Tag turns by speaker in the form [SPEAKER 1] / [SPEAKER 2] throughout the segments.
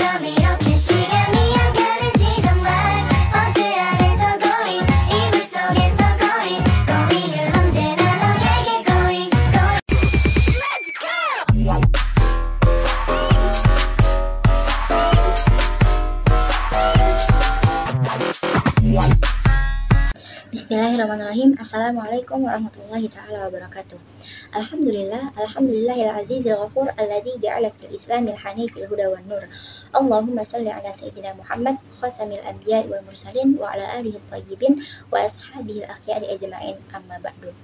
[SPEAKER 1] 참 이렇게 시간이 안 가는지 정말 버스 안에서 going 이불 속에서 going going은 언제나 너에게 going Let's go!
[SPEAKER 2] Bismillahirrahmanirrahim. Assalamualaikum warahmatullahi ta'ala wabarakatuh. Alhamdulillahil azizil ghafur alladzi ja'ala fil islamil hanifil huda wan nur. Allahumma salli ala sayyidina Muhammad khatamil anbiya'i wal mursalin wa ala alihi thayyibin wa ashabihi al-akhyari ajma'in, amma ba'du.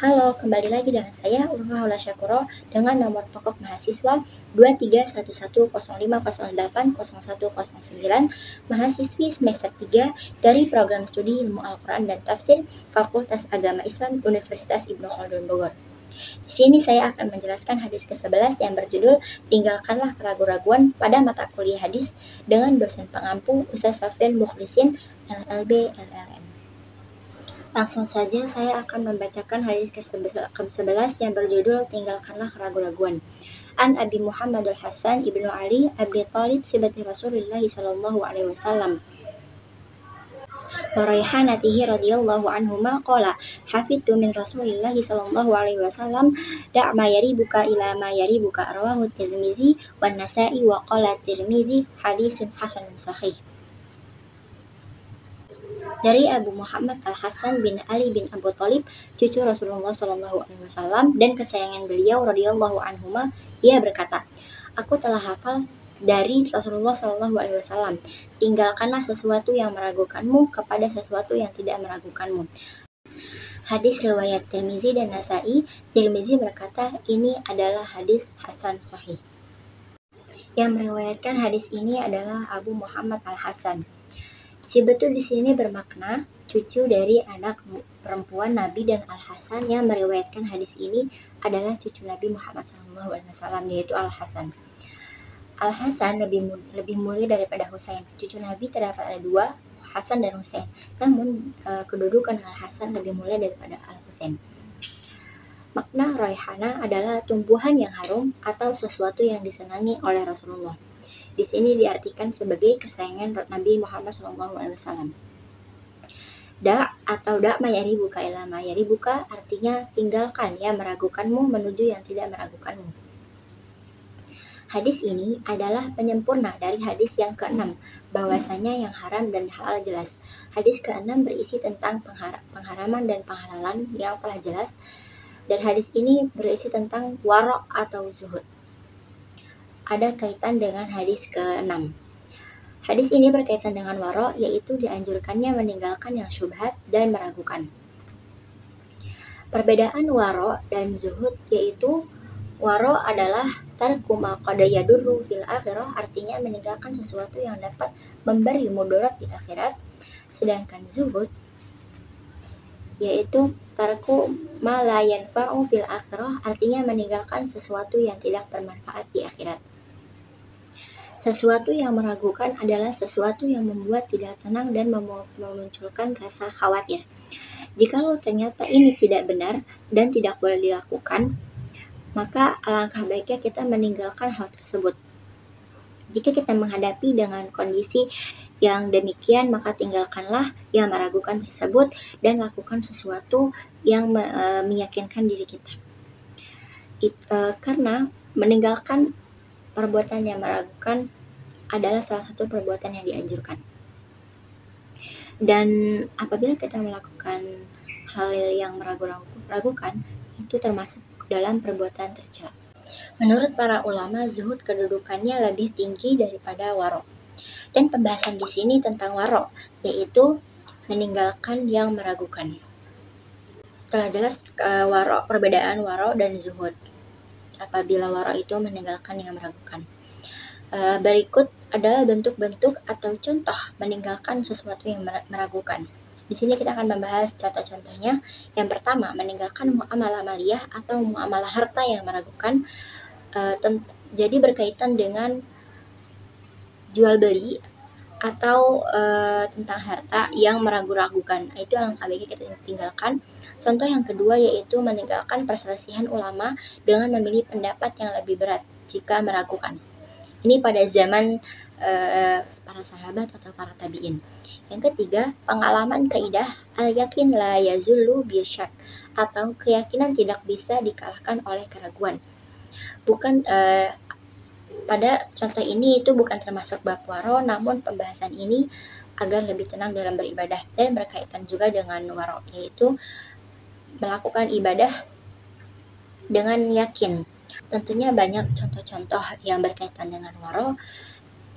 [SPEAKER 2] Halo, kembali lagi dengan saya Urfa Hula Syakuro dengan nomor pokok mahasiswa 231105080109, mahasiswi semester 3 dari program studi Ilmu Al-Quran dan Tafsir Fakultas Agama Islam Universitas Ibnu Khaldun Bogor. Di sini saya akan menjelaskan hadis ke-11 yang berjudul Tinggalkanlah keraguan-raguan pada mata kuliah hadis dengan dosen pengampu Ustaz Sofyan Mukhlisin LLB LLM. Langsung saja saya akan membacakan hadis ke-11 yang berjudul Tinggalkanlah keraguan-raguan. An Abi Muhammad al-Hasan ibnu Ali Abi Talib sibati Rasulullah sallallahu alaihi wasallam wa raihanatihi radhiyallahu anhuma qala hafidtu min Rasulillah sallallahu alaihi wasallam da' ma yaribuka ila ma yaribuka rawahu Tirmizi wan Nasa'i wa qala Tirmizi hadisun hasanun sahih. Dari Abu Muhammad Al-Hasan bin Ali bin Abu Talib, cucu Rasulullah Sallallahu Alaihi Wasallam dan kesayangan beliau radhiyallahu anhuma, ia berkata, aku telah hafal dari Rasulullah Sallallahu Alaihi Wasallam, tinggalkanlah sesuatu yang meragukanmu kepada sesuatu yang tidak meragukanmu. Hadis riwayat Tirmizi dan Nasa'i. Tirmizi berkata ini adalah hadis hasan sahih. Yang meriwayatkan hadis ini adalah Abu Muhammad Al-Hasan. Si betul di sini bermakna cucu dari anak perempuan Nabi dan Al-Hasan. Yang meriwayatkan hadis ini adalah cucu Nabi Muhammad SAW, yaitu Al-Hasan. Al-Hasan lebih mulia daripada Husain. Cucu Nabi terdapat ada dua, Hasan dan Husain. Namun kedudukan Al-Hasan lebih mulia daripada Al-Husain. Makna raihana adalah tumbuhan yang harum atau sesuatu yang disenangi oleh Rasulullah. Di sini diartikan sebagai kesayangan Nabi Muhammad SAW. Da atau da mayari buka ila mayari buka artinya tinggalkan yang meragukanmu menuju yang tidak meragukanmu. Hadis ini adalah penyempurna dari hadis yang ke-6, bahwasanya yang haram dan halal jelas. Hadis ke-6 berisi tentang pengharaman dan penghalalan yang telah jelas, dan hadis ini berisi tentang wara' atau zuhud. Ada kaitan dengan hadis ke-6. Hadis ini berkaitan dengan wara', yaitu dianjurkannya meninggalkan yang syubhat dan meragukan. Perbedaan wara' dan zuhud yaitu wara' adalah tarku ma qad yadurru fil akhirah, artinya meninggalkan sesuatu yang dapat memberi mudarat di akhirat. Sedangkan zuhud yaitu tarku ma la yanfa'u fil akhirah, artinya meninggalkan sesuatu yang tidak bermanfaat di akhirat. Sesuatu yang meragukan adalah sesuatu yang membuat tidak tenang dan memunculkan rasa khawatir. Jikalau ternyata ini tidak benar dan tidak boleh dilakukan, maka alangkah baiknya kita meninggalkan hal tersebut. Jika kita menghadapi dengan kondisi yang demikian, maka tinggalkanlah yang meragukan tersebut dan lakukan sesuatu yang meyakinkan diri kita. Karena meninggalkan perbuatan yang meragukan adalah salah satu perbuatan yang dianjurkan. Dan apabila kita melakukan hal yang meragukan, itu termasuk dalam perbuatan tercela. Menurut para ulama, zuhud kedudukannya lebih tinggi daripada wara'. Dan pembahasan di sini tentang wara', yaitu meninggalkan yang meragukan. Telah jelas perbedaan wara' dan zuhud. Apabila wara' itu meninggalkan yang meragukan. Berikut adalah bentuk-bentuk atau contoh meninggalkan sesuatu yang meragukan. Di sini kita akan membahas contoh-contohnya. Yang pertama, meninggalkan muamalah maliyah atau muamalah harta yang meragukan. Jadi berkaitan dengan jual beli atau tentang harta yang meragukan. Itu alangkah baiknya kita tinggalkan. Contoh yang kedua yaitu meninggalkan perselisihan ulama dengan memilih pendapat yang lebih berat jika meragukan. Ini pada zaman para sahabat atau para tabi'in. Yang ketiga, pengalaman kaidah al-yakin la yazullu bisyak, atau keyakinan tidak bisa dikalahkan oleh keraguan. Bukan pada contoh ini itu bukan termasuk bab waro, namun pembahasan ini agar lebih tenang dalam beribadah dan berkaitan juga dengan waro, yaitu melakukan ibadah dengan yakin. Tentunya banyak contoh-contoh yang berkaitan dengan waro,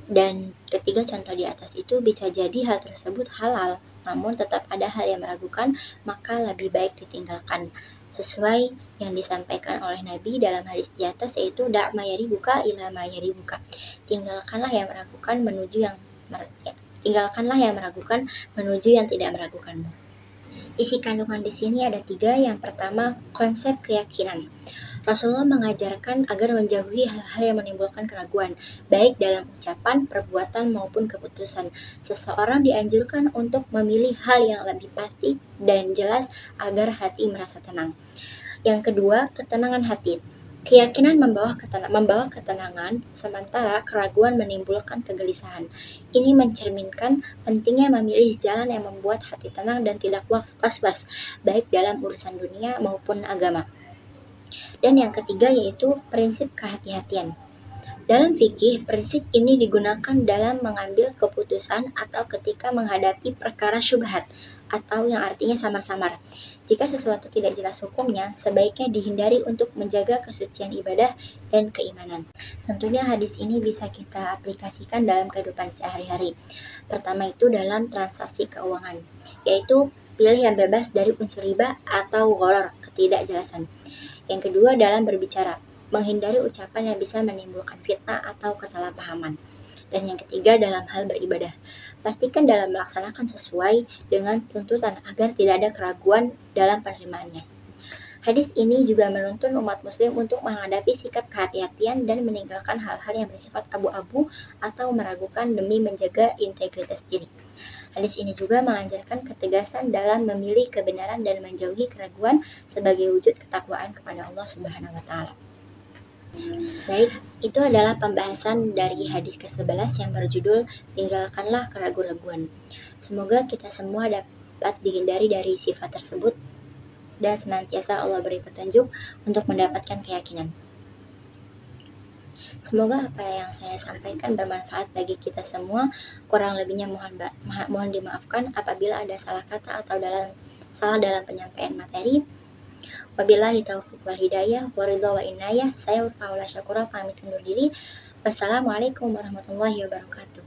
[SPEAKER 2] dan ketiga contoh di atas itu bisa jadi hal tersebut halal, namun tetap ada hal yang meragukan, maka lebih baik ditinggalkan. Sesuai yang disampaikan oleh Nabi dalam hadis di atas, yaitu da' ma yaribuka ila ma yaribuka. Tinggalkanlah yang meragukan menuju yang tidak meragukanmu. Isi kandungan di sini ada 3. Yang pertama, konsep keyakinan. Rasulullah mengajarkan agar menjauhi hal-hal yang menimbulkan keraguan, baik dalam ucapan, perbuatan, maupun keputusan. Seseorang dianjurkan untuk memilih hal yang lebih pasti dan jelas agar hati merasa tenang. Yang kedua, ketenangan hati. Keyakinan membawa ketenangan, sementara keraguan menimbulkan kegelisahan. Ini mencerminkan pentingnya memilih jalan yang membuat hati tenang dan tidak was-was, baik dalam urusan dunia maupun agama. Dan yang ketiga yaitu prinsip kehati-hatian. Dalam fikih, prinsip ini digunakan dalam mengambil keputusan atau ketika menghadapi perkara syubhat, atau yang artinya samar-samar. Jika sesuatu tidak jelas hukumnya, sebaiknya dihindari untuk menjaga kesucian ibadah dan keimanan. Tentunya hadis ini bisa kita aplikasikan dalam kehidupan sehari-hari. Pertama itu dalam transaksi keuangan, yaitu pilih yang bebas dari unsur riba atau gharar, ketidakjelasan. Yang kedua dalam berbicara, menghindari ucapan yang bisa menimbulkan fitnah atau kesalahpahaman. Dan yang ketiga dalam hal beribadah, pastikan dalam melaksanakan sesuai dengan tuntutan agar tidak ada keraguan dalam penerimaannya. Hadis ini juga menuntun umat muslim untuk menghadapi sikap kehati-hatian dan meninggalkan hal-hal yang bersifat abu-abu atau meragukan demi menjaga integritas diri. Hadis ini juga mengajarkan ketegasan dalam memilih kebenaran dan menjauhi keraguan sebagai wujud ketakwaan kepada Allah Subhanahu wa taala. Baik, itu adalah pembahasan dari hadis ke-11 yang berjudul tinggalkanlah keraguan-raguan. Semoga kita semua dapat dihindari dari sifat tersebut dan senantiasa Allah beri petunjuk untuk mendapatkan keyakinan. Semoga apa yang saya sampaikan bermanfaat bagi kita semua. Kurang lebihnya mohon dimaafkan apabila ada salah kata atau salah dalam penyampaian materi. Wabillahi taufiq wal hidayah, waridha wa inayah. Saya Urfaula Syakura pamit undur diri. Wassalamualaikum warahmatullahi wabarakatuh.